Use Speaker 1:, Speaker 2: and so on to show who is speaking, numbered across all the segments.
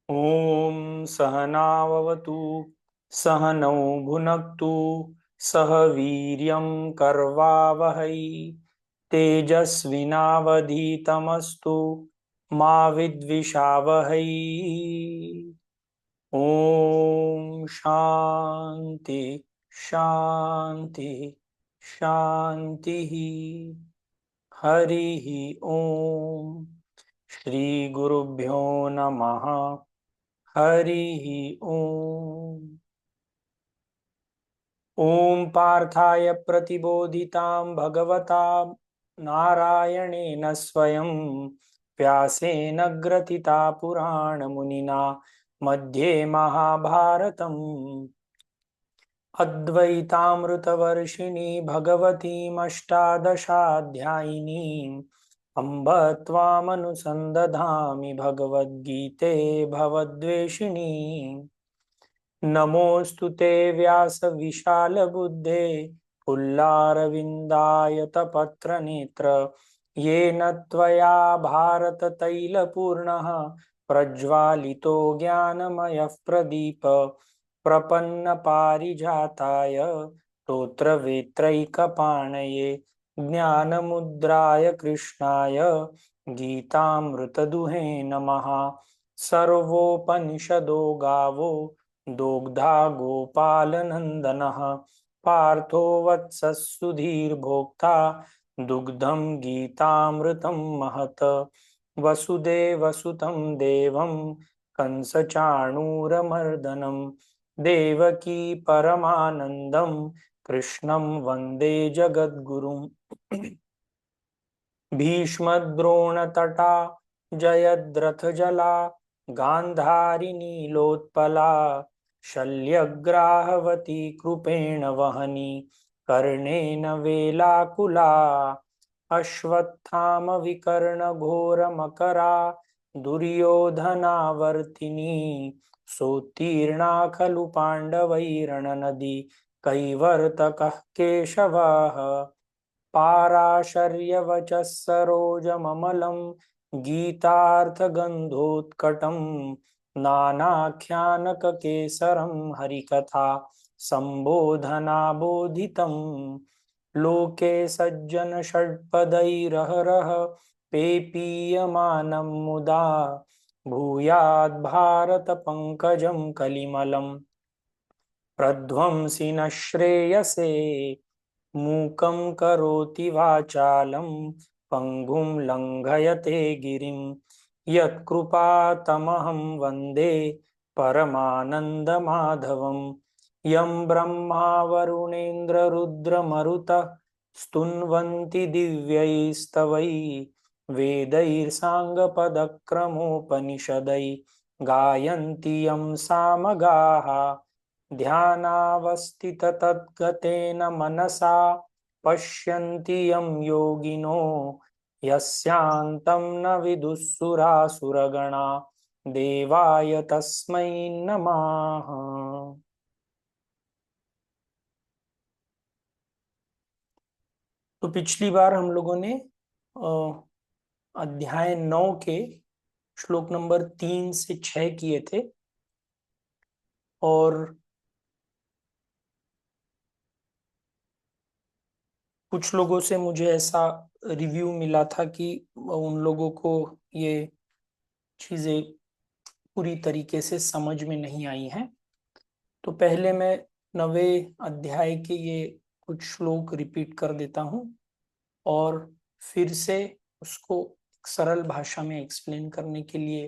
Speaker 1: ॐ सहनाववतु सहनौ भुनक्तु सह वीर्यं कर्वावहै तेजस्विनावधीतमस्तु मा विद्विषावहै। ॐ शान्ति शान्ति शान्तिः। हरिः ॐ। श्री गुरुभ्यो नमः। हरिः ॐ। ॐ पार्थाय प्रतिबोधितां भगवता नारायणेन स्वयं व्यासेन ग्रथिता पुराणमुनिना मध्ये महाभारतम् अद्वैतामृतवर्षिणी भगवतीमष्टादशाध्यायिनीम् अम्ब त्वामनुसन्दधामि भगवद्गीते भवद्वेषिणी। नमोऽस्तु ते व्यास विशालबुद्धे पुल्लारविन्दायतपत्रनेत्र येन त्वया भारततैलपूर्णः प्रज्वालितो ज्ञानमयः प्रदीप प्रपन्नपारिजाताय स्तोत्रवेत्रैकपाणये ज्ञानमुद्राय कृष्णाय गीतामृतदुहे नमः। सर्वोपनिषदो गावो दोग्धा गोपालनन्दनः पार्थो वत्सः सुधीर्भोक्ता दुग्धं गीतामृतं महत्। वसुदेवसुतं देवं कंसचाणूरमर्दनं देवकी परमानन्दं कृष्णं वन्दे जगद्गुरुम्। भीष्मद्रोणतटा जयद्रथजला गान्धारिनीलोत्पला शल्यग्राहवती कृपेण वहनी कर्णेन वेलाकुला अश्वत्थामविकर्णघोरमकरा दुर्योधनावर्तिनी सोत्तीर्णा खलु पाण्डवैरणनदी कैवर्तकः केशवः पाराशर्यवचः सरोजममलं गीतार्थगन्धोत्कटं नानाख्यानककेसरं हरिकथा सम्बोधनाबोधितं लोके सज्जन षट्पदैरहरः पेपीयमानं मुदा भूयाद् भारत पंकजं कलिमलं प्रध्वंसि न श्रेयसे मूकं करोति वाचालं पंगुं लंघयते गिरिं यत्कृपातमहं वन्दे परमानन्दमाधवं यं ब्रह्मा वरुणेन्द्ररुद्रमरुतः स्तुन्वन्ति दिव्यैस्तवैः वेदैः साङ्गपदक्रमोपनिषदैः गायन्ति यं सामगाः ध्यानावस्थिततद्गतेन मनसा पश्यन्ति यं योगिनो यस्यान्तं न विदुःसुरासुरगणा देवाय तस्मै नमः। तो पिछली बार हम लोगों ने अध्याय 9 के श्लोक नंबर 3 से 6 किए थे और कुछ लोगों से मुझे ऐसा रिव्यू मिला था कि उन लोगों को ये चीजें पूरी तरीके से समझ में नहीं आई हैं। तो पहले मैं 9वें अध्याय के ये कुछ श्लोक रिपीट कर देता हूँ और फिर से उसको सरल भाषा में एक्सप्लेन करने के लिए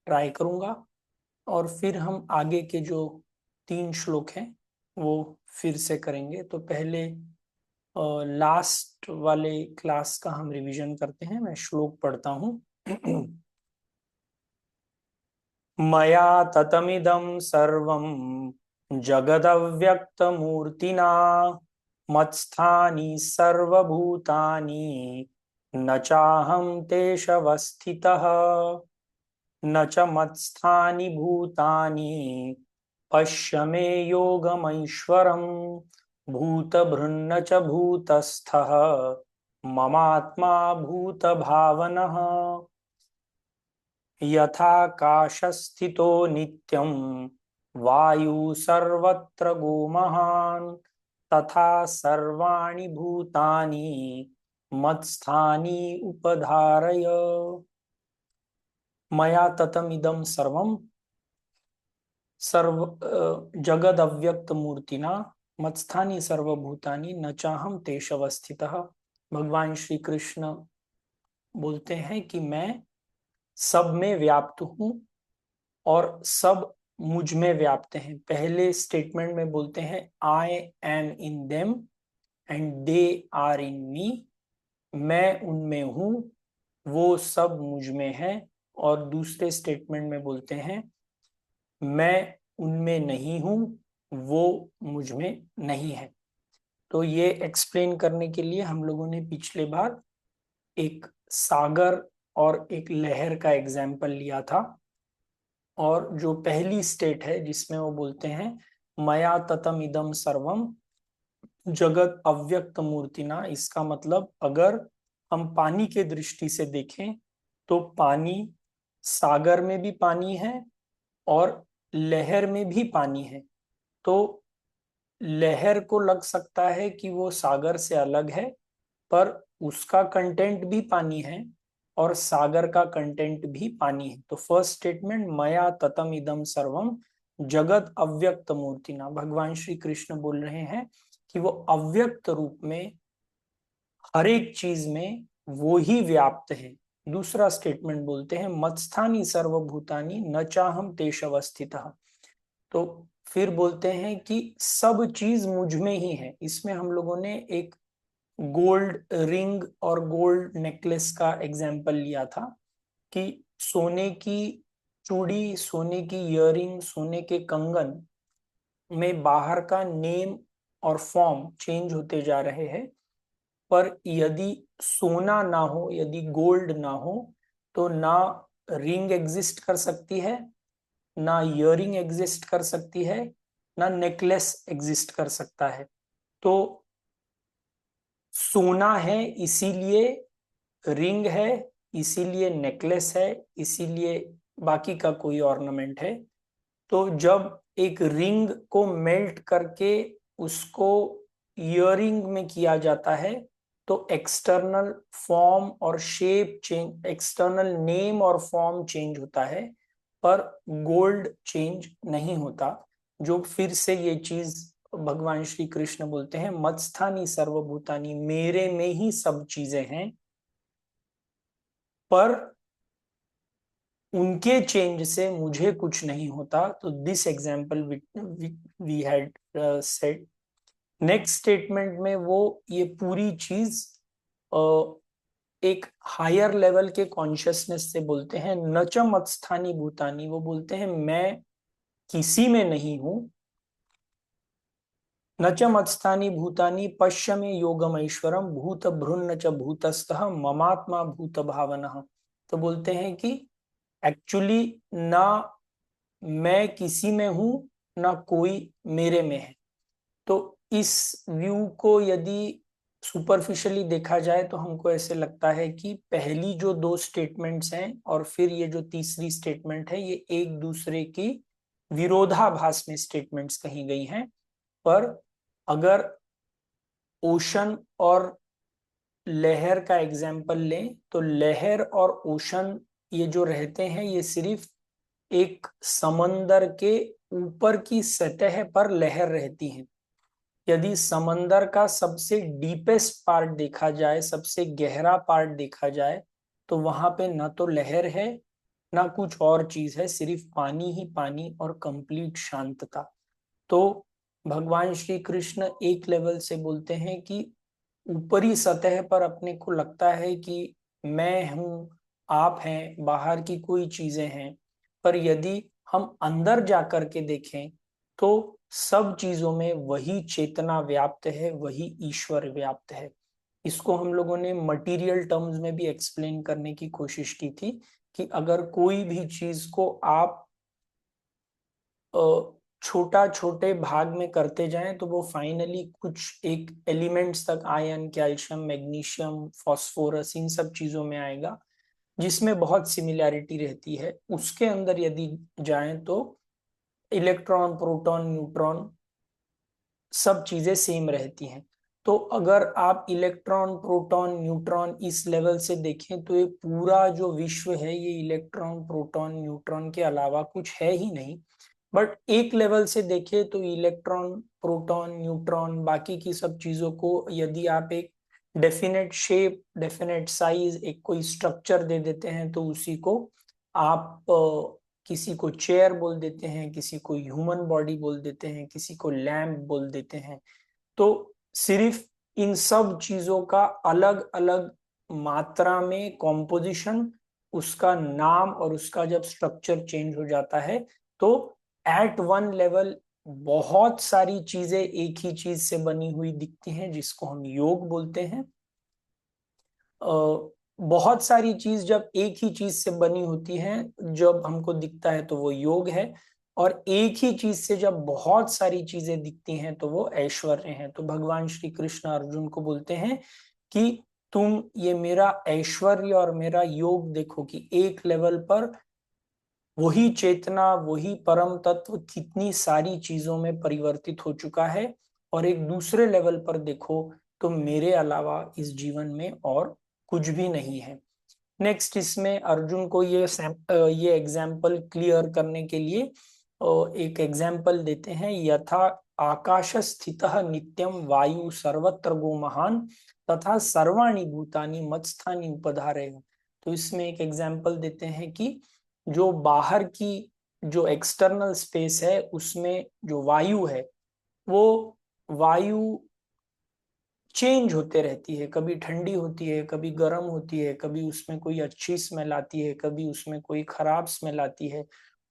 Speaker 1: ट्राई करूंगा और फिर हम आगे के जो 3 श्लोक हैं वो फिर से करेंगे। तो पहले लास्ट वाले क्लास का हम रिवीजन करते हैं। मैं श्लोक पढ़ता हूँ। मया ततमिदं सर्वं जगदव्यक्तमूर्तिना मत्स्थानि सर्वभूतानि न चाहं तेषवस्थितः न च मत्स्थानि भूतानि पश्य मे योगमैश्वरम् भूतभृन्न च भूतस्थः ममात्मा भूतभावनः। यथाकाशस्थितो नित्यं वायु सर्वत्र गोमहान् तथा सर्वाणि भूतानि मत्स्थानि उपधारय। मया ततमिदं सर्वं जगद अव्यक्त मूर्तिना मत्स्थानि सर्वभूतानि न चाहम तेषवस्थितः। भगवान श्री कृष्ण बोलते हैं कि मैं सब में व्याप्त हूं और सब मुझ में व्याप्त हैं। पहले स्टेटमेंट में बोलते हैं I am in them and they are in me, मैं उनमें हूं, वो सब मुझ में है। और दूसरे स्टेटमेंट में बोलते हैं मैं उनमें नहीं हूं, वो मुझ में नहीं है। तो ये एक्सप्लेन करने के लिए हम लोगों ने पिछले बार एक सागर और एक लहर का एग्जाम्पल लिया था। और जो पहली स्टेट है जिसमें वो बोलते हैं मया ततम इदम सर्वम जगत अव्यक्त मूर्तिना, इसका मतलब अगर हम पानी के दृष्टि से देखें तो पानी, सागर में भी पानी है और लहर में भी पानी है। तो लहर को लग सकता है कि वो सागर से अलग है, पर उसका कंटेंट भी पानी है और सागर का कंटेंट भी पानी है। तो फर्स्ट स्टेटमेंट मया ततम इदम सर्वम जगत अव्यक्त मूर्तिना, भगवान श्री कृष्ण बोल रहे हैं कि वो अव्यक्त रूप में हर एक चीज में वो ही व्याप्त है। दूसरा स्टेटमेंट बोलते हैं मत्स्थानी सर्वभूतानि न चाहम तेष अवस्थितः। तो फिर बोलते हैं कि सब चीज मुझ में ही है। इसमें हम लोगों ने एक गोल्ड रिंग और गोल्ड नेकलेस का एग्जाम्पल लिया था कि सोने की चूड़ी, सोने की इयररिंग, सोने के कंगन में बाहर का नेम और फॉर्म चेंज होते जा रहे हैं, पर यदि सोना ना हो, यदि गोल्ड ना हो, तो ना रिंग एग्जिस्ट कर सकती है, ना इयररिंग एग्जिस्ट कर सकती है, ना नेकलेस एग्जिस्ट कर सकता है। तो सोना है इसीलिए रिंग है, इसीलिए नेकलेस है, इसीलिए बाकी का कोई ऑर्नामेंट है। तो जब एक रिंग को मेल्ट करके उसको इयररिंग में किया जाता है तो एक्सटर्नल फॉर्म और शेप चेंज, एक्सटर्नल नेम और फॉर्म चेंज होता है, पर गोल्ड चेंज नहीं होता। जो फिर से ये चीज भगवान श्री कृष्ण बोलते हैं मत्स्थानी सर्वभूतानी, मेरे में ही सब चीजें हैं, पर उनके चेंज से मुझे कुछ नहीं होता। तो this example we had said. Next statement में वो ये पूरी चीज एक हायर लेवल के कॉन्शियसनेस से बोलते हैं न च मत्स्थानी भूतानी, वो बोलते हैं मैं किसी में नहीं हूं। न च मत्स्थानी भूतानी पश्य में योगम ऐश्वरम भूत भ्रुन्न च भूतस्थः ममात्मा भूत भावनः। तो बोलते हैं कि एक्चुअली ना मैं किसी में हूं, ना कोई मेरे में है। तो इस व्यू को यदि सुपरफिशियली देखा जाए तो हमको ऐसे लगता है कि पहली जो दो स्टेटमेंट्स हैं और फिर ये जो तीसरी स्टेटमेंट है, ये एक दूसरे की विरोधाभास में स्टेटमेंट्स कही गई हैं। पर अगर ओशन और लहर का एग्जाम्पल लें तो लहर और ओशन ये जो रहते हैं ये सिर्फ एक समंदर के ऊपर की सतह पर लहर रहती है। यदि समंदर का सबसे डीपेस्ट पार्ट देखा जाए, सबसे गहरा पार्ट देखा जाए, तो वहां पे ना तो लहर है ना कुछ और चीज है, सिर्फ पानी ही पानी और कंप्लीट शांतता। तो भगवान श्री कृष्ण एक लेवल से बोलते हैं कि ऊपरी सतह पर अपने को लगता है कि मैं हूं, आप हैं, बाहर की कोई चीजें हैं, पर यदि हम अंदर जाकर के देखें तो सब चीजों में वही चेतना व्याप्त है, वही ईश्वर व्याप्त है। इसको हम लोगों ने मटेरियल टर्म्स में भी एक्सप्लेन करने की कोशिश की थी कि अगर कोई भी चीज को आप छोटा छोटे भाग में करते जाएं तो वो फाइनली कुछ एक एलिमेंट्स तक, आयरन, कैल्शियम, मैग्नीशियम, फास्फोरस, इन सब चीजों में आएगा। जिसमें बहुत सिमिलैरिटी रहती है, उसके अंदर यदि जाएं तो इलेक्ट्रॉन, प्रोटॉन, न्यूट्रॉन सब चीजें सेम रहती हैं। तो अगर आप इलेक्ट्रॉन, प्रोटॉन, न्यूट्रॉन इस लेवल से देखें तो ये पूरा जो विश्व है ये इलेक्ट्रॉन, प्रोटॉन, न्यूट्रॉन के अलावा कुछ है ही नहीं। बट एक लेवल से देखें तो इलेक्ट्रॉन, प्रोटॉन, न्यूट्रॉन बाकी की सब चीजों को यदि आप एक डेफिनेट शेप, डेफिनेट साइज, एक कोई स्ट्रक्चर दे देते हैं तो उसी को आप किसी को चेयर बोल देते हैं, किसी को ह्यूमन बॉडी बोल देते हैं, किसी को लैम्प बोल देते हैं। तो सिर्फ इन सब चीजों का अलग अलग मात्रा में कॉम्पोजिशन, उसका नाम और उसका जब स्ट्रक्चर चेंज हो जाता है तो एट वन लेवल बहुत सारी चीजें एक ही चीज से बनी हुई दिखती हैं, जिसको हम योग बोलते हैं। बहुत सारी चीज जब एक ही चीज से बनी होती है, जब हमको दिखता है तो वो योग है। और एक ही चीज से जब बहुत सारी चीजें दिखती हैं तो वो ऐश्वर्य है। तो भगवान श्री कृष्ण अर्जुन को बोलते हैं कि तुम ये मेरा ऐश्वर्य और मेरा योग देखो कि एक लेवल पर वही चेतना, वही परम तत्व कितनी सारी चीजों में परिवर्तित हो चुका है। और एक दूसरे लेवल पर देखो तो मेरे अलावा इस जीवन में और कुछ भी नहीं है। नेक्स्ट इसमें अर्जुन को ये एग्जाम्पल क्लियर करने के लिए एक एग्जाम्पल देते हैं। यथा आकाश स्थित नित्यम वायु सर्वत्र गो महान तथा सर्वाणि भूतानि मत्स्थानि उपधारय। तो इसमें एक एग्जाम्पल देते हैं कि जो बाहर की जो एक्सटर्नल स्पेस है उसमें जो वायु है वो वायु चेंज होते रहती है, कभी ठंडी होती है, कभी गर्म होती है, कभी उसमें कोई अच्छी स्मेल आती है, कभी उसमें कोई खराब स्मेल आती है।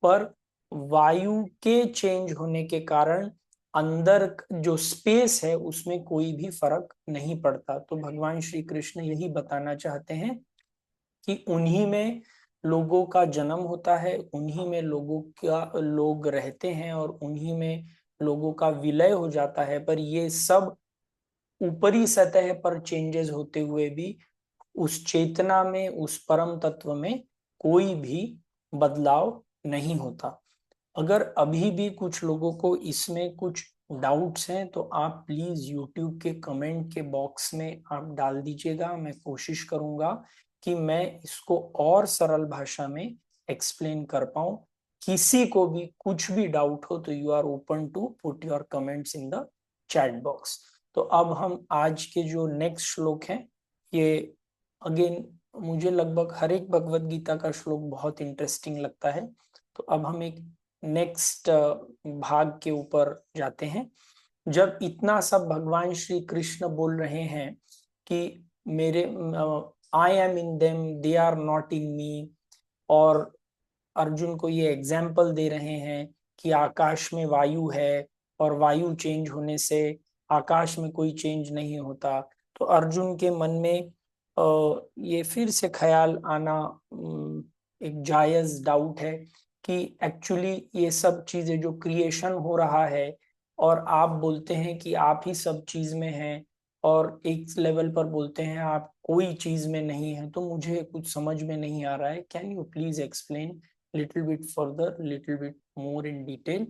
Speaker 1: पर वायु के चेंज होने के कारण अंदर जो स्पेस है उसमें कोई भी फर्क नहीं पड़ता। तो भगवान श्री कृष्ण यही बताना चाहते हैं कि उन्हीं में लोगों का जन्म होता है, उन्हीं में लोग रहते हैं और उन्हीं में लोगों का विलय हो जाता है। पर ये सब ऊपरी सतह पर चेंजेस होते हुए भी उस चेतना में, उस परम तत्व में कोई भी बदलाव नहीं होता। अगर अभी भी कुछ लोगों को इसमें कुछ डाउट्स हैं तो आप प्लीज यूट्यूब के कमेंट के बॉक्स में आप डाल दीजिएगा। मैं कोशिश करूंगा कि मैं इसको और सरल भाषा में एक्सप्लेन कर पाऊं। किसी को भी कुछ भी डाउट हो तो you are open to put your comments in the chat box. तो अब हम आज के जो नेक्स्ट श्लोक हैं, ये अगेन मुझे लगभग हर एक भगवत गीता का श्लोक बहुत इंटरेस्टिंग लगता है। तो अब हम एक नेक्स्ट भाग के ऊपर जाते हैं। जब इतना सब भगवान श्री कृष्ण बोल रहे हैं कि मेरे I am in them, they are not in me, और अर्जुन को ये एग्जाम्पल दे रहे हैं कि आकाश में वायु है और वायु चेंज होने से आकाश में कोई चेंज नहीं होता। तो अर्जुन के मन में ये फिर से ख्याल आना एक जायज डाउट है कि एक्चुअली ये सब चीजें जो क्रिएशन हो रहा है और आप बोलते हैं कि आप ही सब चीज में हैं, और एक लेवल पर बोलते हैं आप कोई चीज में नहीं है, तो मुझे कुछ समझ में नहीं आ रहा है। Can you please explain little bit further, little bit more in detail.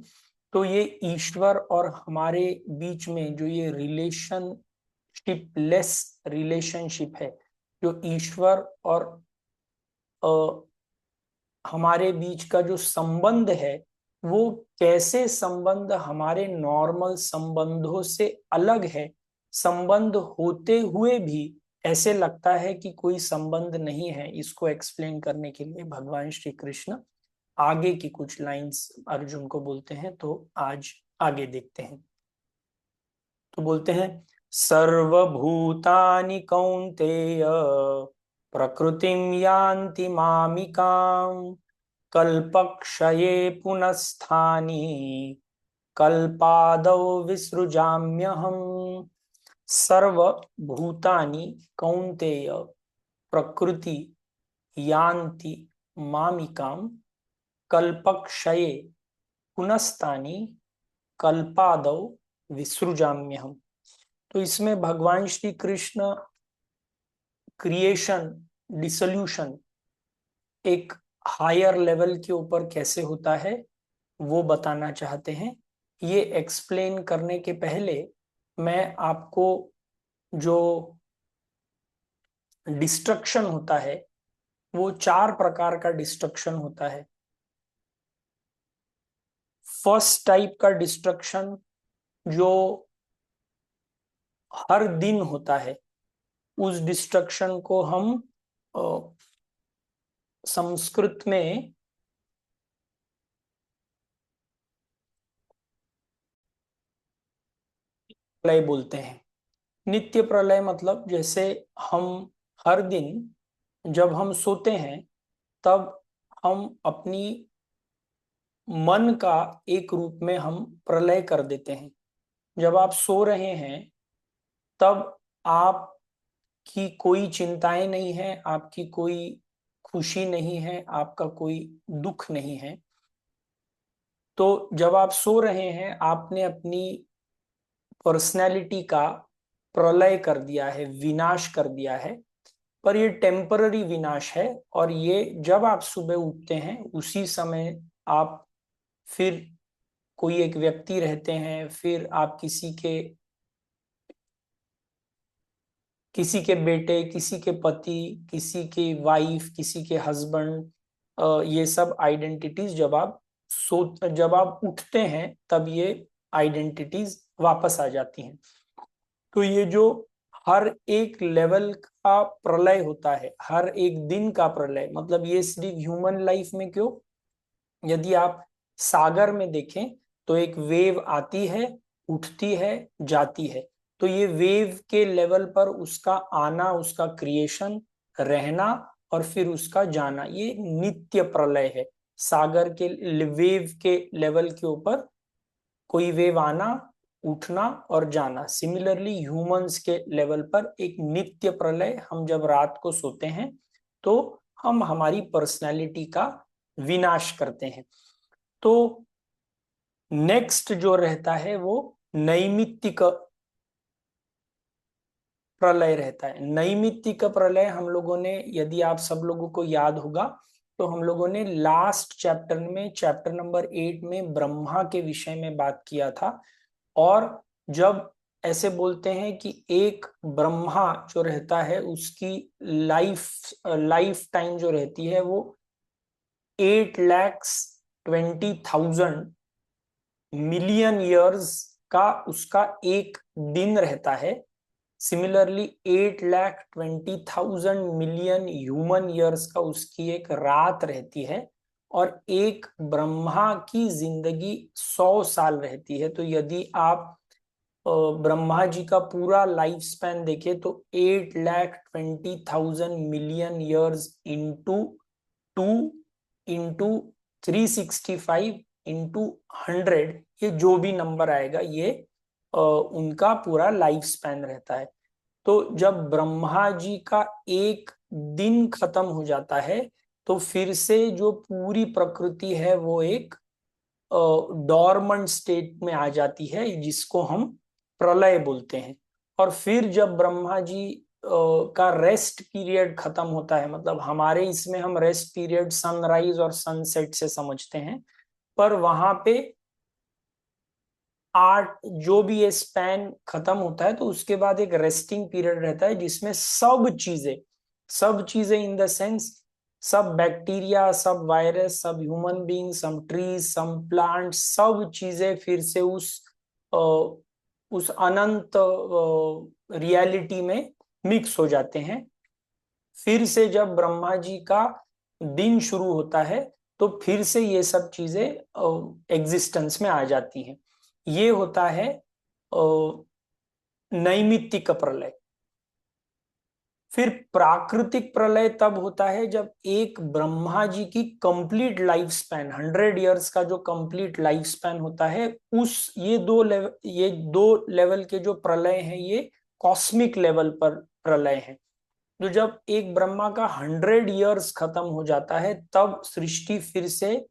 Speaker 1: तो ये ईश्वर और हमारे बीच में जो ये रिलेशनशिपलेस रिलेशनशिप है, जो ईश्वर और हमारे बीच का जो संबंध है, वो कैसे संबंध हमारे नॉर्मल संबंधों से अलग है। संबंध होते हुए भी ऐसे लगता है कि कोई संबंध नहीं है। इसको एक्सप्लेन करने के लिए भगवान श्री कृष्ण आगे की कुछ लाइंस अर्जुन को बोलते हैं। तो आज आगे देखते हैं। तो बोलते हैं, सर्वभूतानि कौन्तेय प्रकृतिं यान्ति मामिकाम् कल्पक्षये पुनस्स्थानि कल्पादौ विसृजाम्यहम्। सर्वभूतानि कौन्तेय प्रकृति यान्ति मामिकाम् कल्पक्षये पुनस्तानि कल्पादौ विसृजाम्यहम्। तो इसमें भगवान श्री कृष्ण क्रिएशन, डिसोल्यूशन एक हायर लेवल के ऊपर कैसे होता है वो बताना चाहते हैं। ये एक्सप्लेन करने के पहले मैं आपको जो डिस्ट्रक्शन होता है, वो 4 प्रकार का डिस्ट्रक्शन होता है। फर्स्ट टाइप का डिस्ट्रक्शन जो हर दिन होता है, उस डिस्ट्रक्शन को हम संस्कृत में प्रलय बोलते हैं। नित्य प्रलय मतलब जैसे हम हर दिन जब हम सोते हैं तब हम अपनी मन का एक रूप में हम प्रलय कर देते हैं। जब आप सो रहे हैं तब आपकी कोई चिंताएं नहीं है, आपकी कोई खुशी नहीं है, आपका कोई दुख नहीं है। तो जब आप सो रहे हैं आपने अपनी पर्सनैलिटी का प्रलय कर दिया है, विनाश कर दिया है। पर ये टेम्पररी विनाश है, और ये जब आप सुबह उठते हैं उसी समय आप फिर कोई एक व्यक्ति रहते हैं, फिर आप किसी के बेटे, किसी के पति, किसी की वाइफ, किसी के हस्बैंड, ये सब आइडेंटिटीज जब आप उठते हैं तब ये आइडेंटिटीज वापस आ जाती हैं। तो ये जो हर एक लेवल का प्रलय होता है, हर एक दिन का प्रलय, मतलब ये सिर्फ ह्यूमन लाइफ में क्यों, यदि आप सागर में देखें तो एक वेव आती है, उठती है, जाती है। तो ये वेव के लेवल पर उसका आना, उसका क्रिएशन, रहना और फिर उसका जाना, ये नित्य प्रलय है। सागर के वेव के लेवल के ऊपर कोई वेव आना, उठना और जाना। सिमिलरली ह्यूमंस के लेवल पर एक नित्य प्रलय, हम जब रात को सोते हैं तो हम हमारी पर्सनालिटी का विनाश करते हैं। तो नेक्स्ट जो रहता है वो नैमित्तिक प्रलय रहता है। नैमित्तिक प्रलय हम लोगों ने, यदि आप सब लोगों को याद होगा, तो हम लोगों ने लास्ट चैप्टर में, चैप्टर नंबर 8 में ब्रह्मा के विषय में बात किया था। और जब ऐसे बोलते हैं कि एक ब्रह्मा जो रहता है उसकी लाइफ टाइम जो रहती है वो 8,20,000 मिलियन ईयर्स का उसका एक दिन रहता है। सिमिलरली 8,20,000 मिलियन ह्यूमन ईयर्स का उसकी एक रात रहती है। और एक ब्रह्मा की जिंदगी 100 साल रहती है। तो यदि आप ब्रह्मा जी का पूरा लाइफ स्पैन देखें तो 8,20,000 million years into 2 into 365 into 100, ये जो भी नंबर आएगा ये उनका पूरा लाइफ स्पैन रहता है। तो जब ब्रह्मा जी का एक दिन खत्म हो जाता है तो फिर से जो पूरी प्रकृति है वो एक डॉर्मेंट स्टेट में आ जाती है, जिसको हम प्रलय बोलते हैं। और फिर जब ब्रह्मा जी का रेस्ट पीरियड खत्म होता है, मतलब हमारे इसमें हम रेस्ट पीरियड सनराइज और सनसेट से समझते हैं, पर वहां पे 8 जो भी ये स्पैन खत्म होता है तो उसके बाद एक रेस्टिंग पीरियड रहता है, जिसमें सब चीजें इन द सेंस, सब बैक्टीरिया, सब वायरस, सब human being, some trees, some plant, सब चीजें फिर से उस अनंत रियलिटी में मिक्स हो जाते हैं। फिर से जब ब्रह्मा जी का दिन शुरू होता है तो फिर से ये सब चीजें एग्जिस्टेंस में आ जाती हैं। ये होता है नैमित्तिक प्रलय। फिर प्राकृतिक प्रलय तब होता है जब एक ब्रह्मा जी की कंप्लीट लाइफ स्पैन, 100 ईयर्स का जो कंप्लीट लाइफ स्पैन होता है, उस ये दो लेवल के जो प्रलय हैं ये कॉस्मिक लेवल पर प्रलय हैं। जो जब एक ब्रह्मा का 100 ईयर्स खत्म हो जाता है तब सृष्टि फिर से,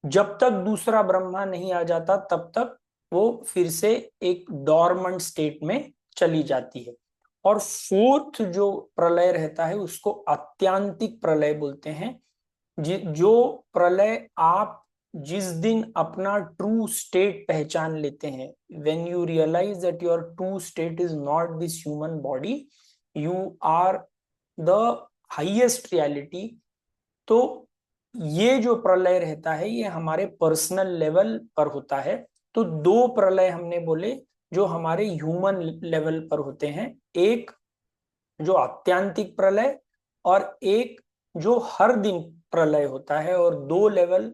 Speaker 1: जब तक दूसरा ब्रह्मा नहीं आ जाता तब तक वो फिर से एक डॉर्मेंट स्टेट में चली जाती है। और फोर्थ जो प्रलय रहता है उसको आत्यांतिक प्रलय बोलते हैं। जो प्रलय आप जिस दिन अपना ट्रू स्टेट पहचान लेते हैं, when you realise that your true state is not this human body, you are the highest reality. तो ये जो प्रलय रहता है ये हमारे पर्सनल लेवल पर होता है। तो दो प्रलय हमने बोले जो हमारे ह्यूमन लेवल पर होते हैं, एक जो आत्यांतिक प्रलय और एक जो हर दिन प्रलय होता है। और दो लेवल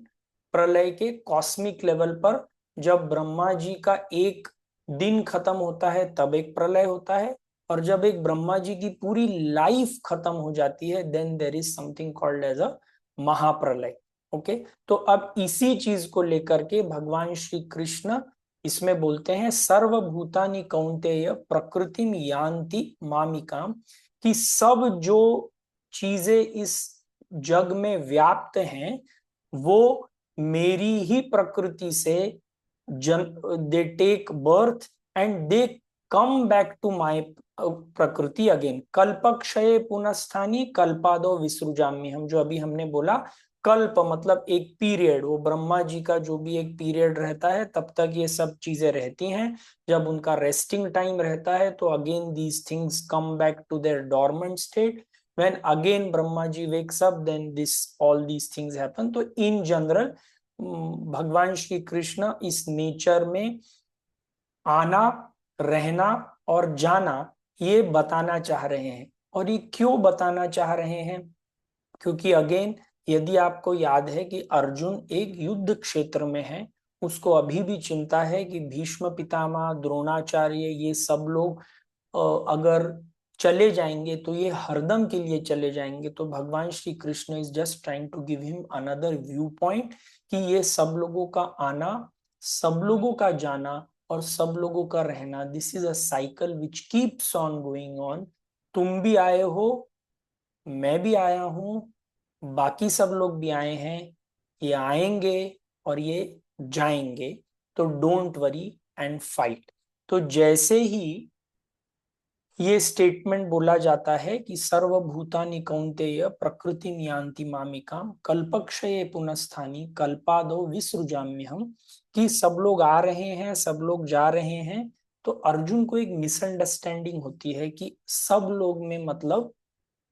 Speaker 1: प्रलय के कॉस्मिक लेवल पर, जब ब्रह्मा जी का एक दिन खत्म होता है तब एक प्रलय होता है, और जब एक ब्रह्मा जी की पूरी लाइफ खत्म हो जाती है then there is something called as a महाप्रलय। ओके, तो अब इसी चीज को लेकर के भगवान श्री कृष्ण इसमें बोलते हैं सर्वभूतानि कौन्तेय प्रकृतिम यान्ति मामिकाम, कि सब जो चीजें इस जग में व्याप्त हैं वो मेरी ही प्रकृति से they take birth and they come back to my prakriti again. कल्पक्षये पुनस्थानी कल्पादो विसृजामि, हम जो अभी हमने बोला कल्प मतलब एक पीरियड, वो ब्रह्मा जी का जो भी एक पीरियड रहता है तब तक ये सब चीजें रहती हैं। जब उनका रेस्टिंग टाइम रहता है तो again these things come back to their dormant state. When again Brahma ji wakes up then this all these things happen. तो इन जनरल भगवान श्री कृष्ण इस नेचर में आना, रहना और जाना ये बताना चाह रहे हैं। और ये क्यों बताना चाह रहे हैं? क्योंकि अगेन यदि आपको याद है कि अर्जुन एक युद्ध क्षेत्र में है, उसको अभी भी चिंता है कि भीष्म पितामह, द्रोणाचार्य ये सब लोग अगर चले जाएंगे तो ये हरदम के लिए चले जाएंगे। तो Bhagwan Shri Krishna is just trying to give him another view point कि ये सब लोगों का आना, सब लोगों का जाना और सब लोगों का रहना, this is a cycle which keeps on going on. तुम भी आए हो, मैं भी आया हूं, बाकी सब लोग भी आए हैं, ये आएंगे और ये जाएंगे। तो डोंट वरी एंड फाइट। तो जैसे ही ये स्टेटमेंट बोला जाता है कि सर्वभूतानि कौन्तेय प्रकृतिम यान्ति मामिकाम कल्पक्षये पुनस्थानी कल्पादो विसृजाम्यहम्, कि सब लोग आ रहे हैं, सब लोग जा रहे हैं। तो अर्जुन को एक मिसअंडरस्टैंडिंग होती है कि सब लोग में मतलब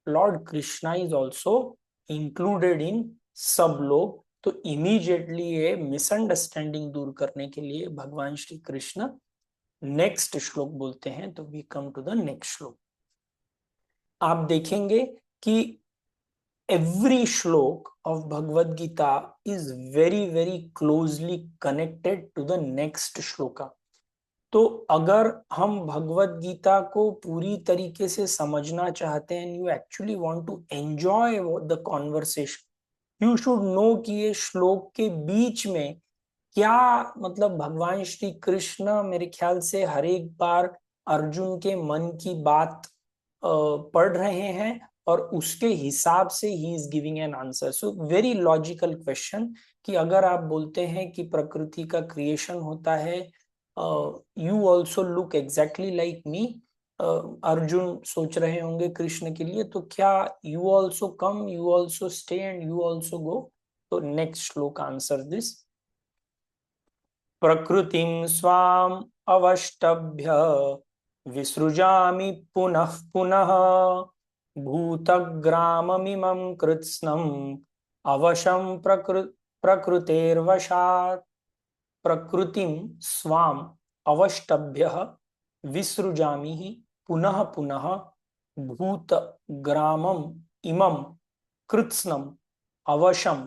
Speaker 1: Lord Krishna is also included in सब लोग। तो इमीडिएटली ये मिसअंडरस्टैंडिंग दूर करने के लिए भगवान श्री कृष्ण नेक्स्ट श्लोक बोलते हैं। तो we come to the next shloka. आप देखेंगे कि every shloka of Bhagavad Gita is very very closely connected to the next shloka. तो अगर हम भगवद गीता को पूरी तरीके से समझना चाहते हैं, you actually want to enjoy the conversation, you should know कि ये श्लोक के बीच में क्या मतलब भगवान श्री कृष्ण मेरे ख्याल से हर एक बार अर्जुन के मन की बात पढ़ रहे हैं और उसके हिसाब से he is giving an answer. So very logical question कि अगर आप बोलते हैं कि प्रकृति का क्रिएशन होता है, you also look exactly like me, Arjun सोच रहे होंगे कृष्ण के लिए, तो क्या you also come, you also stay and you also go? तो नेक्स्ट श्लोक आंसर दिस। प्रकृतिं स्वाम अवष्टभ्य विसृजामि पुनः पुनः भूतग्राममिमं कृत्स्नम् अवशं प्रकृतेर्वशात्। प्रकृतिं स्वाम अवष्टभ्य विसृजामि पुनः पुनः भूतग्रामम् इमं कृत्स्नम् अवशं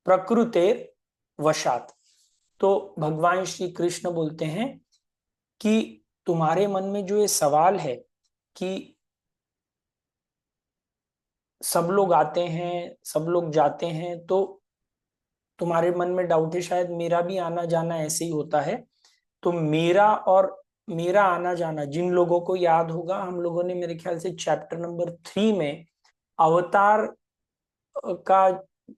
Speaker 1: प्रकृतेर वशात। तो भगवान श्री कृष्ण बोलते हैं कि तुम्हारे मन में जो ये सवाल है कि सब लोग आते हैं, सब लोग जाते हैं, तो तुम्हारे मन में डाउट है, शायद मेरा भी आना जाना ऐसे ही होता है। तो मेरा आना जाना, जिन लोगों को याद होगा, हम लोगों ने मेरे ख्याल से चैप्टर नंबर 3 में अवतार का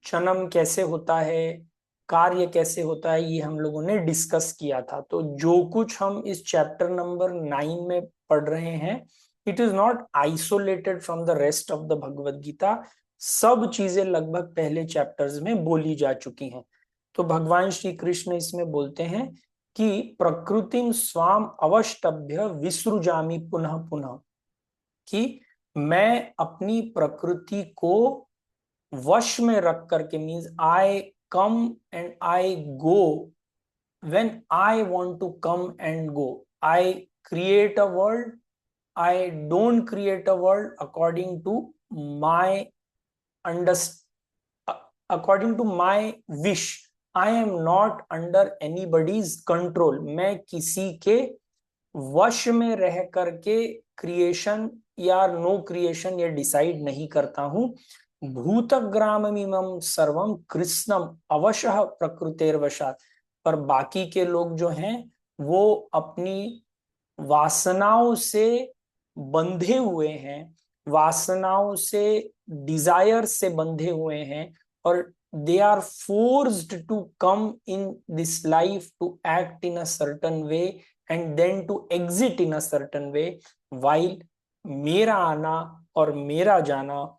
Speaker 1: जन्म कैसे होता है, कार्य कैसे होता है ये हम लोगों ने डिस्कस किया था। तो जो कुछ हम इस चैप्टर नंबर 9 में पढ़ रहे हैं, it is not isolated from the rest of the Bhagavad Gita. सब चीजें लगभग पहले चैप्टर्स में बोली जा चुकी हैं। तो भगवान श्री कृष्ण इसमें बोलते हैं कि प्रकृतिम स्वाम अवष्टभ्य विसृजामि पुनः पुनः, कि मैं अपनी प्रकृति को वश में रख करके, means I come and I go when I want to come and go. I create a world. I don't create a world according to my according to my wish. I am not under anybody's control. मैं किसी के वश में रह करके creation या no creation ये decide नहीं करता हूं। भूतग्राममिमं सर्वम कृष्णम अवशः प्रकृतेर्वशात्। पर बाकी के लोग जो हैं वो अपनी वासनाओं से बंधे हुए हैं, वासनाओं से, डिजायर से बंधे हुए हैं, और they are forced to come in this life to act in a certain way and then to exit in a certain way, while मेरा आना और मेरा जाना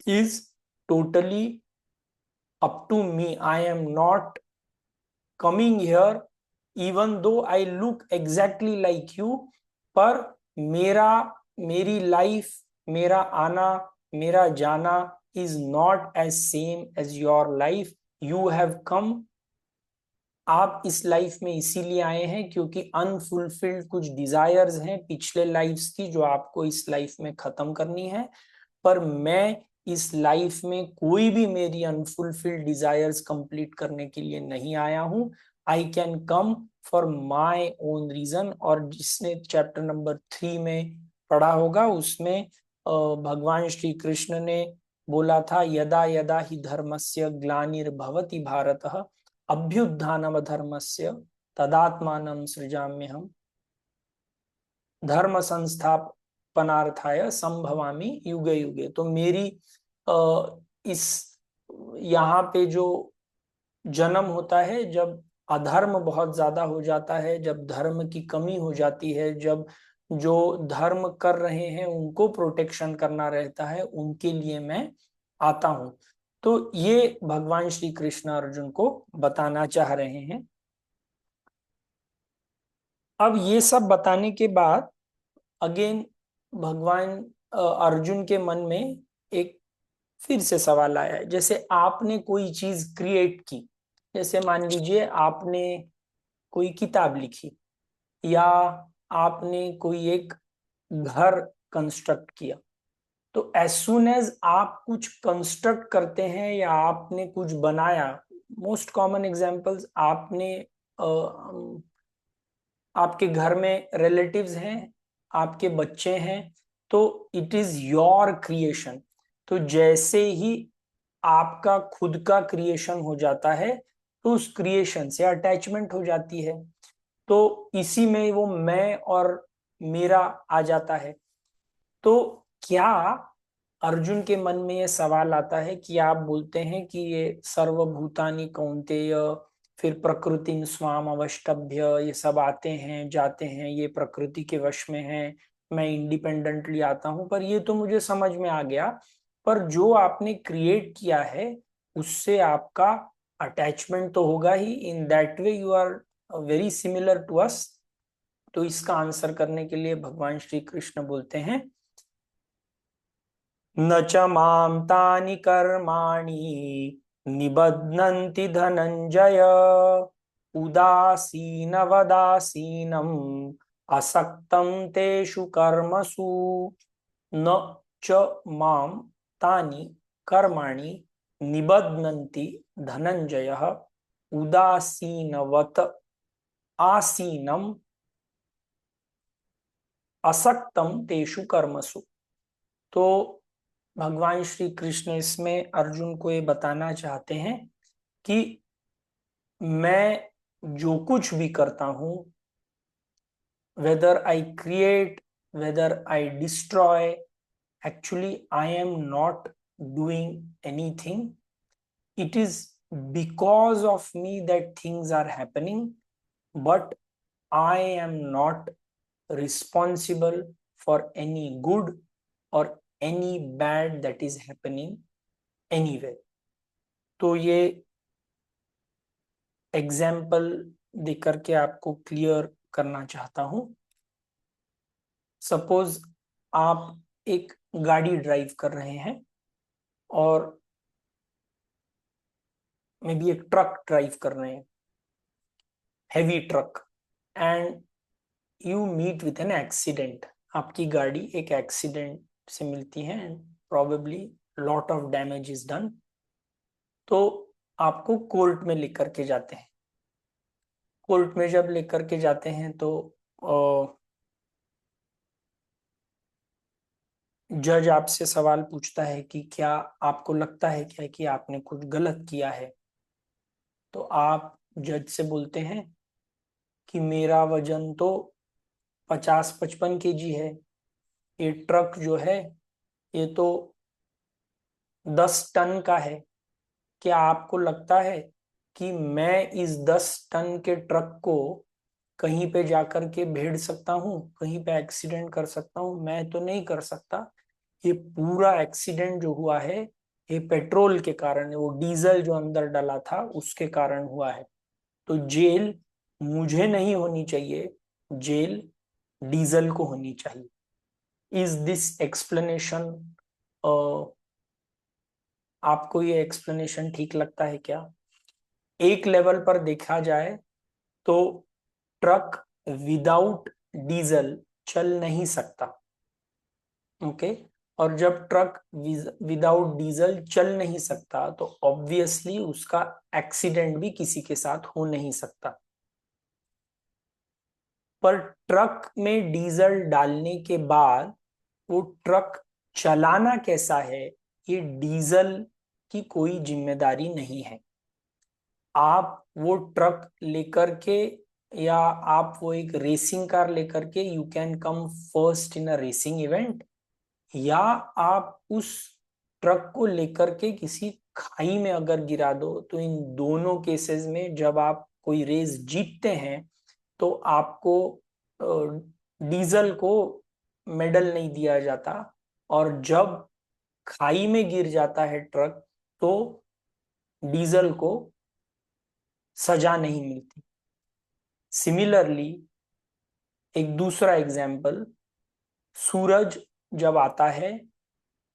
Speaker 1: is totally up to me. I am not coming here even though I look exactly like you, पर मेरी life, मेरा आना, मेरा जाना is not as same as your life. You have come, आप इस लाइफ में इसीलिए आए हैं क्योंकि अनफुलफिल्ड कुछ डिजायर्स हैं पिछले लाइफ्स की जो आपको इस लाइफ में खत्म करनी है। पर मैं इस लाइफ में कोई भी मेरी अनफुलफिल्ड डिजायर्स कंप्लीट करने के लिए नहीं आया हूं। I can come for my own reason. और जिसने चैप्टर नंबर 3 में पढ़ा होगा उसमें भगवान श्री कृष्ण ने बोला था, यदा यदा ही धर्मस्य ग्लानिर्भवति भारतः अभ्युत्थानम धर्मस्य तदात्मानं सृजाम्यहम् धर्म संस्थापनार्थाय संभवामि युगे युगे। तो मेरी इस यहाँ पे जो जन्म होता है, जब अधर्म बहुत ज्यादा हो जाता है, जब धर्म की कमी हो जाती है, जब जो धर्म कर रहे हैं उनको प्रोटेक्शन करना रहता है, उनके लिए मैं आता हूं। तो ये भगवान श्री कृष्ण अर्जुन को बताना चाह रहे हैं। अब ये सब बताने के बाद अगेन भगवान अर्जुन के मन में एक फिर से सवाल आया है। जैसे आपने कोई चीज क्रिएट की, जैसे मान लीजिए आपने कोई किताब लिखी, या आपने कोई एक घर कंस्ट्रक्ट किया। तो एज सुन एज आप कुछ कंस्ट्रक्ट करते हैं या आपने कुछ बनाया, मोस्ट कॉमन एग्जांपल्स, आपने आपके घर में रिलेटिव्स हैं, आपके बच्चे हैं, तो इट इज योर क्रिएशन। तो जैसे ही आपका खुद का क्रिएशन हो जाता है तो उस क्रिएशन से अटैचमेंट हो जाती है। तो इसी में वो मैं और मेरा आ जाता है। तो क्या अर्जुन के मन में ये सवाल आता है कि आप बोलते हैं कि ये सर्वभूतानि कौन्तेय, फिर प्रकृति स्वाम अवष्टभ्य, ये सब आते हैं जाते हैं, ये प्रकृति के वश में है, मैं इंडिपेंडेंटली आता हूं, पर ये तो मुझे समझ में आ गया, पर जो आपने क्रिएट किया है उससे आपका अटैचमेंट तो होगा ही। In that way you are very similar to us. तो इसका आंसर करने के लिए भगवान श्री कृष्ण बोलते हैं, न च मां तानि कर्माणि निबध्नन्ति धनंजय उदासीनवदासीनम् असक्तं तेषु कर्मसु। न च मां तानि कर्माणि निबध्नन्ति धनंजयः उदासीनवत् आसीनम् असक्तं तेषु कर्मसु। तो भगवान श्री कृष्ण इसमें अर्जुन को ये बताना चाहते हैं कि मैं जो कुछ भी करता हूं, whether I create, whether I destroy, actually I am not doing anything. It is because of me that things are happening, but I am not responsible for any good or any bad that is happening anywhere. तो ये example देकर के आपको clear करना चाहता हूं. Suppose आप एक गाड़ी ड्राइव कर रहे हैं और मे बी एक ट्रक ड्राइव कर रहे हैं, heavy truck, and you meet with an accident. आपकी गाड़ी एक एक्सीडेंट से मिलती है and probably lot of damage is done. तो आपको कोर्ट में लेकर के जाते हैं. कोर्ट में जब लेकर के जाते हैं तो जज आपसे सवाल पूछता है कि क्या आपको लगता है क्या कि आपने कुछ गलत किया है. तो आप जज से बोलते हैं कि मेरा वजन तो 50-55 kg है, ये ट्रक जो है ये तो 10 टन का है. क्या आपको लगता है कि मैं इस 10 टन के ट्रक को कहीं पे जाकर के भेड़ सकता हूँ, कहीं पे एक्सीडेंट कर सकता हूँ? मैं तो नहीं कर सकता. ये पूरा एक्सीडेंट जो हुआ है ये पेट्रोल के कारण है, वो डीजल जो अंदर डाला था उसके कारण हुआ है. तो जेल मुझे नहीं होनी चाहिए, जेल डीजल को होनी चाहिए. इज दिस एक्सप्लेनेशन, आपको ये एक्सप्लेनेशन ठीक लगता है क्या? एक लेवल पर देखा जाए तो ट्रक विदाउट डीजल चल नहीं सकता. ओके. और जब ट्रक विदाउट डीजल चल नहीं सकता तो ऑब्वियसली उसका एक्सीडेंट भी किसी के साथ हो नहीं सकता. पर ट्रक में डीजल डालने के बाद वो ट्रक चलाना कैसा है, ये डीजल की कोई जिम्मेदारी नहीं है. आप वो ट्रक लेकर के या आप वो एक रेसिंग कार लेकर के you can come first in a racing event, या आप उस ट्रक को लेकर के किसी खाई में अगर गिरा दो, तो इन दोनों केसेस में जब आप कोई रेस जीतते हैं तो आपको डीजल को मेडल नहीं दिया जाता, और जब खाई में गिर जाता है ट्रक तो डीजल को सजा नहीं मिलती. सिमिलरली एक दूसरा एग्जाम्पल, सूरज जब आता है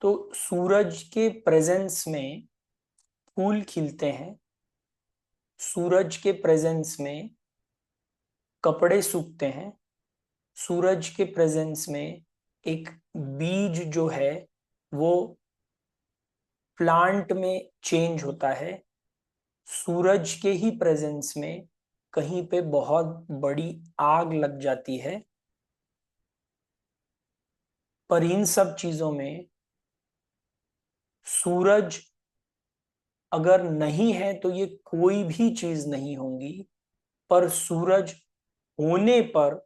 Speaker 1: तो सूरज के प्रेजेंस में फूल खिलते हैं, सूरज के प्रेजेंस में कपड़े सूखते हैं, सूरज के प्रेजेंस में एक बीज जो है वो प्लांट में चेंज होता है, सूरज के ही प्रेजेंस में कहीं पे बहुत बड़ी आग लग जाती है. पर इन सब चीजों में सूरज अगर नहीं है तो ये कोई भी चीज नहीं होंगी, पर सूरज होने पर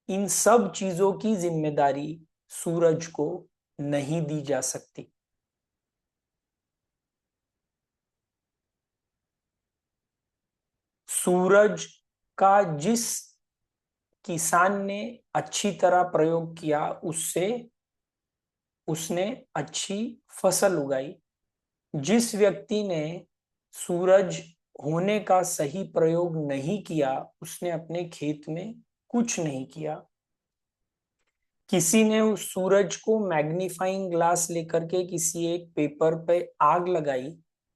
Speaker 1: इन सब चीजों की जिम्मेदारी सूरज को नहीं दी जा सकती. सूरज का जिस किसान ने अच्छी तरह प्रयोग किया उससे उसने अच्छी फसल उगाई. जिस व्यक्ति ने सूरज होने का सही प्रयोग नहीं किया उसने अपने खेत में कुछ नहीं किया. किसी ने उस सूरज को मैग्नीफाइंग ग्लास लेकर के किसी एक पेपर पे आग लगाई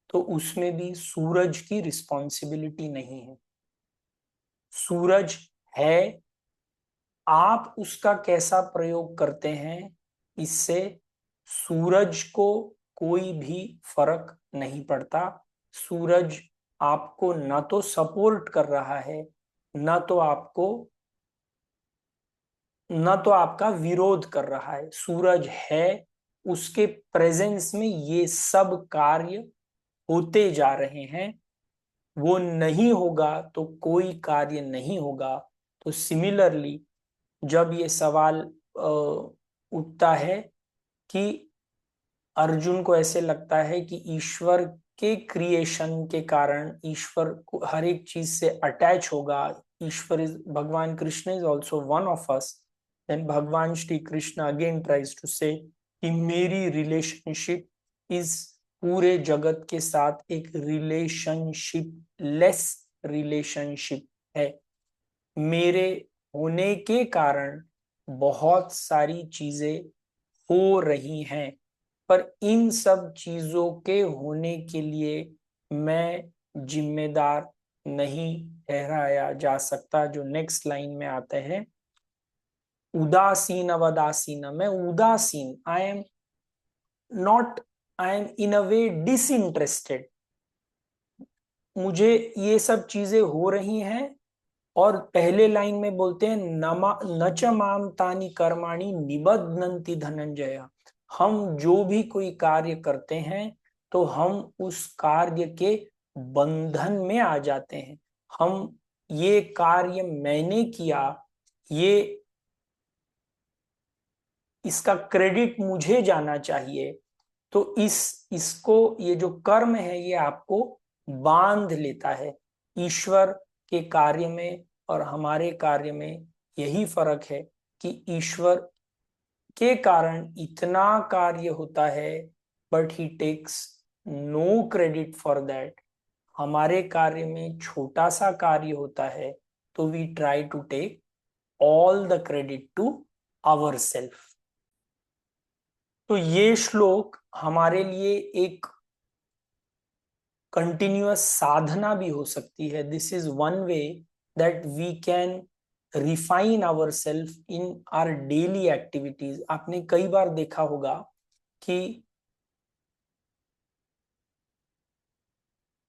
Speaker 1: तो उसमें भी सूरज की रिस्पॉन्सिबिलिटी नहीं है. सूरज है, आप उसका कैसा प्रयोग करते हैं इससे सूरज को कोई भी फर्क नहीं पड़ता. सूरज आपको ना तो सपोर्ट कर रहा है, ना तो आपका विरोध कर रहा है. सूरज है, उसके प्रेजेंस में ये सब कार्य होते जा रहे हैं. वो नहीं होगा तो कोई कार्य नहीं होगा. तो सिमिलरली जब ये सवाल उठता है कि अर्जुन को ऐसे लगता है कि ईश्वर के क्रिएशन के कारण ईश्वर को हर एक चीज से अटैच होगा, Ishwar is, Bhagwan Krishna is also one of us, then Bhagwan Shri Krishna again tries to say कि मेरी रिलेशनशिप इस पूरे जगत के साथ एक रिलेशनशिप लेस रिलेशनशिप है। मेरे होने के कारण बहुत सारी चीजें हो रही हैं, पर इन सब चीजों के होने के लिए मैं जिम्मेदार नहीं ठहराया जा सकता। जो नेक्स्ट लाइन में आते हैं, उदासीन अवदासीन, मैं उदासीन, I am not, I am in a way disinterested, मुझे ये सब चीजें हो रही हैं। और पहले लाइन में बोलते हैं नमा न च माम तानि कर्माणि निबध्नन्ति धनंजय, हम जो भी कोई कार्य करते हैं तो हम उस कार्य के बंधन में आ जाते हैं। हम ये कार्य मैंने किया, ये इसका क्रेडिट मुझे जाना चाहिए, तो इसको ये जो कर्म है ये आपको बांध लेता है। ईश्वर के कार्य में और हमारे कार्य में यही फर्क है कि ईश्वर के कारण इतना कार्य होता है, but he takes no credit for that. हमारे कार्य में छोटा सा कार्य होता है तो we try to take all the credit to our self. तो ये श्लोक हमारे लिए एक कंटिन्यूअस साधना भी हो सकती है। This is one way that we can refine our self in our daily activities. आपने कई बार देखा होगा कि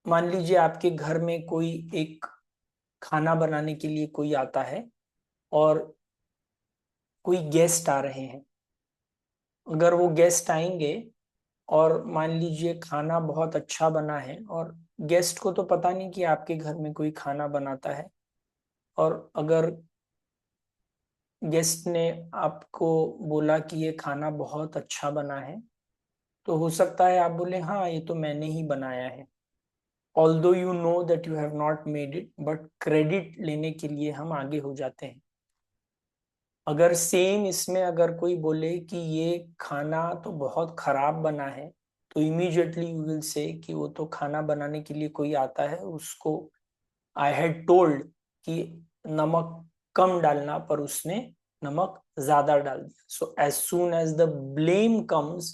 Speaker 1: मान लीजिए आपके घर में कोई एक खाना बनाने के लिए कोई आता है और कोई गेस्ट आ रहे हैं। अगर वो गेस्ट आएंगे और मान लीजिए खाना बहुत अच्छा बना है और गेस्ट को तो पता नहीं कि आपके घर में कोई खाना बनाता है, और अगर गेस्ट ने आपको बोला कि ये खाना बहुत अच्छा बना है, तो हो सकता है आप बोले हाँ ये तो मैंने ही बनाया है, although you know that you have not made it, but credit लेने के लिए हम आगे हो जाते हैं। अगर सेम इसमें अगर कोई बोले कि ये खाना तो बहुत खराब बना है, तो इमीडिएटली यू विल से कि वो तो खाना बनाने के लिए कोई आता है, उसको आई हैड टोल्ड कि नमक कम डालना, पर उसने नमक ज्यादा डाल दिया। So as soon as the blame comes,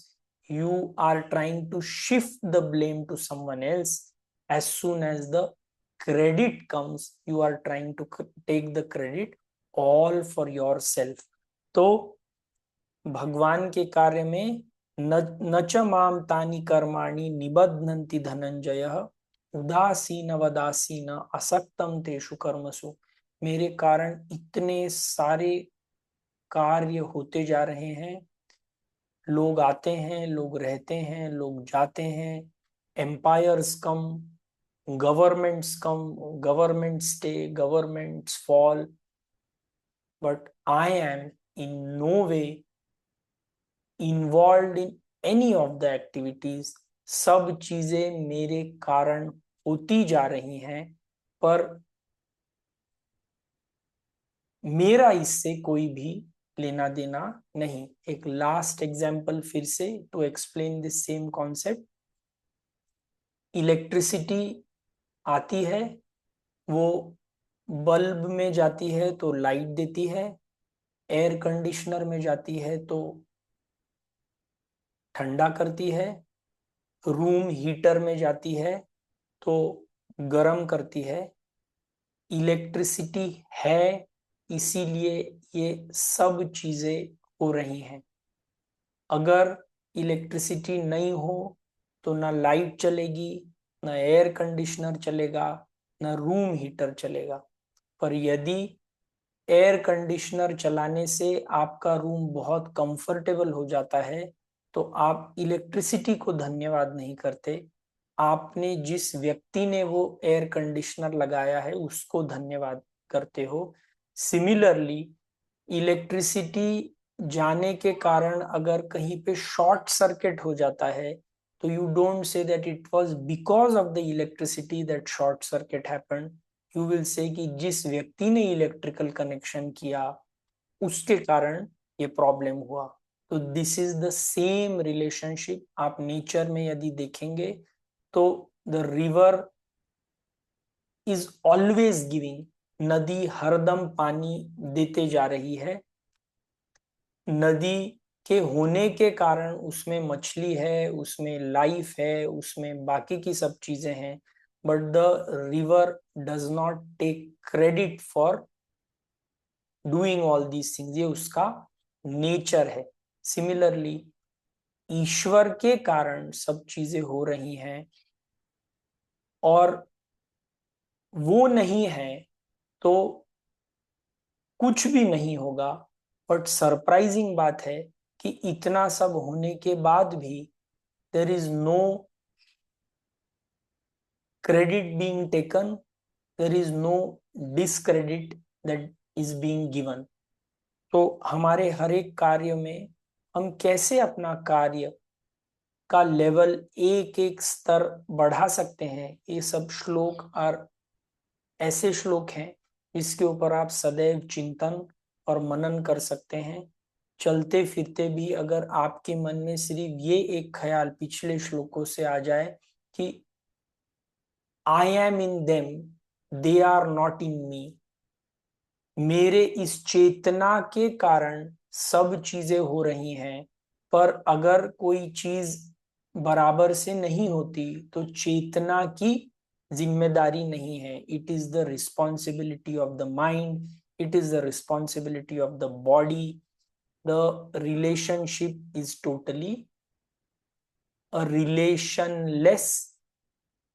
Speaker 1: you are trying to shift the blame to someone else. As soon as the credit comes, you are trying to take the credit all for your self. तो भगवान के कार्य में न च माम तानि कर्माणि निबध्नन्ति धनंजय उदासीन वदासीन असक्तम तेषु कर्मसु। मेरे कारण इतने सारे कार्य होते जा रहे हैं, लोग आते हैं, लोग रहते हैं, लोग जाते हैं, empires come, governments come, government stay, governments fall, but I am in no way involve in any of the activities. सब चीजें मेरे कारण होती जा रही हैं, पर मेरा इससे कोई भी लेना देना नहीं। एक लास्ट एग्जाम्पल फिर से to explain this same concept. Electricity आती है, वो बल्ब में जाती है तो लाइट देती है, एयर कंडीशनर में जाती है तो ठंडा करती है, रूम हीटर में जाती है तो गर्म करती है। इलेक्ट्रिसिटी है, इसीलिए ये सब चीजें हो रही हैं। अगर इलेक्ट्रिसिटी नहीं हो तो ना लाइट चलेगी, ना एयर कंडीशनर चलेगा, ना रूम हीटर चलेगा। पर यदि एयर कंडीशनर चलाने से आपका रूम बहुत कंफर्टेबल हो जाता है, तो आप इलेक्ट्रिसिटी को धन्यवाद नहीं करते, आपने जिस व्यक्ति ने वो एयर कंडीशनर लगाया है उसको धन्यवाद करते हो। सिमिलरली इलेक्ट्रिसिटी जाने के कारण अगर कहीं पे शॉर्ट सर्किट हो जाता है, तो you don't say that it was because of the electricity that short circuit happened. You will say कि जिस व्यक्ति ने इलेक्ट्रिकल कनेक्शन किया उसके कारण ये प्रॉब्लम हुआ. तो this is the same relationship आप नेचर में यदि देखेंगे तो the river is always giving. नदी हरदम पानी देते जा रही है. नदी के होने के कारण उसमें मछली है, उसमें लाइफ है, उसमें बाकी की सब चीजें हैं. But the river does not take credit for doing all these things. ये उसका नेचर है. सिमिलरली ईश्वर के कारण सब चीजें हो रही हैं और वो नहीं है तो कुछ भी नहीं होगा. बट सरप्राइजिंग बात है कि इतना सब होने के बाद भी there is no credit being taken, there is no discredit that is being given. तो हमारे हर एक कार्य में हम कैसे अपना कार्य का लेवल एक एक स्तर बढ़ा सकते हैं, ये सब श्लोक और ऐसे श्लोक हैं जिसके ऊपर आप सदैव चिंतन और मनन कर सकते हैं. चलते फिरते भी अगर आपके मन में सिर्फ ये एक ख्याल पिछले श्लोकों से आ जाए कि I am in them, they are not in me, मेरे इस चेतना के कारण सब चीजें हो रही हैं. पर अगर कोई चीज बराबर से नहीं होती तो चेतना की जिम्मेदारी नहीं है. It is the responsibility of the mind, it is the responsibility of the body. The relationship is totally a relationless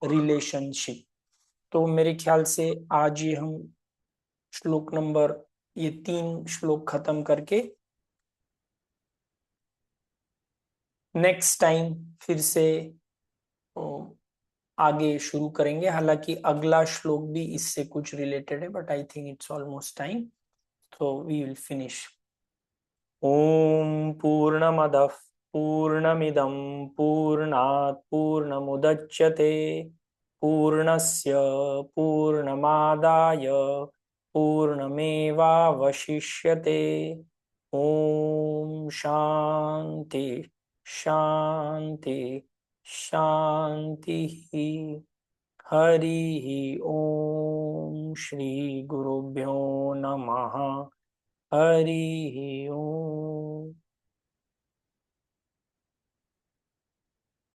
Speaker 1: relationship. तो मेरे ख्याल से आज ये हम श्लोक नंबर, ये 3 श्लोक खत्म करके नेक्स्ट टाइम फिर से आगे शुरू करेंगे. हालांकि अगला श्लोक भी इससे कुछ रिलेटेड है but I think it's almost time, तो वी विल फिनिश. ओम पूर्णमदः पूर्णमिदं पूर्णात् पूर्णमुदच्यते पूर्णस्य पूर्णमादाय पूर्णमेवावशिष्यते. ओम शांति शांति शांति. हरि ओम श्री गुरुभ्यो नमः. हरि ओम.